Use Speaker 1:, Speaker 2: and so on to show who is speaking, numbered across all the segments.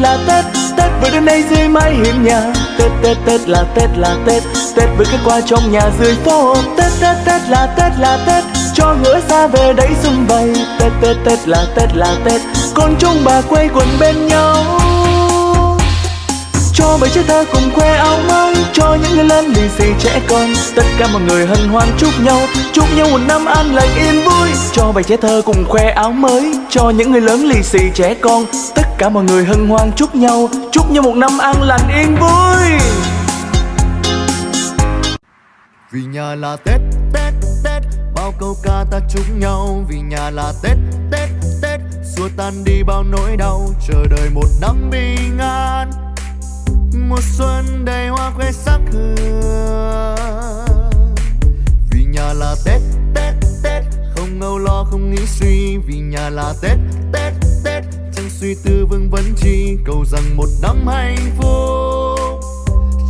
Speaker 1: là Tết, Tết vừa đến đây dưới mái hiên nhà. Tết Tết Tết là Tết là Tết, Tết với cái qua trong nhà dưới phố. Tết Tết Tết là Tết là Tết, cho ngỡ xa về đấy sum vầy. Tết Tết Tết là Tết, con chung bà quây quần bên nhau. Cho bầy trẻ thơ cùng khoe áo mới, cho những người lớn lì xì trẻ con. Tất cả mọi người hân hoan chúc nhau một năm an lành yên vui. Cho bầy trẻ thơ cùng khoe áo mới, cho những người lớn lì xì trẻ con. Tất cả mọi người hân hoan chúc nhau một năm an lành yên vui.
Speaker 2: Vì nhà là Tết, Tết, Tết, bao câu ca ta chúc nhau. Vì nhà là Tết, Tết, Tết, xua tan đi bao nỗi đau, chờ đợi một năm bình an. Mùa xuân đầy hoa khoe sắc hương. Vì nhà là Tết, Tết, Tết, không âu lo không nghĩ suy. Vì nhà là Tết, Tết, Tết, chẳng suy tư vương vấn chi. Cầu rằng một năm hạnh phúc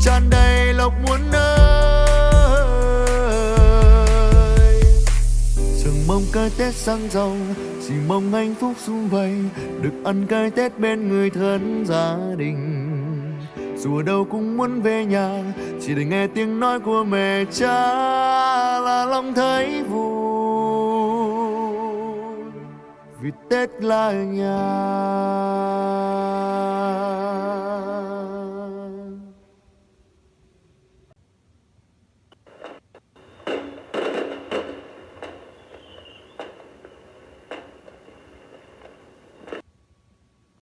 Speaker 2: tràn đầy lộc muôn nơi. Chẳng mong cái Tết sang giàu, chỉ mong hạnh phúc sum vầy, được ăn cái Tết bên người thân gia đình. Dù ở đâu cũng muốn về nhà, chỉ để nghe tiếng nói của mẹ cha là lòng thấy vui. Vì Tết là nhà.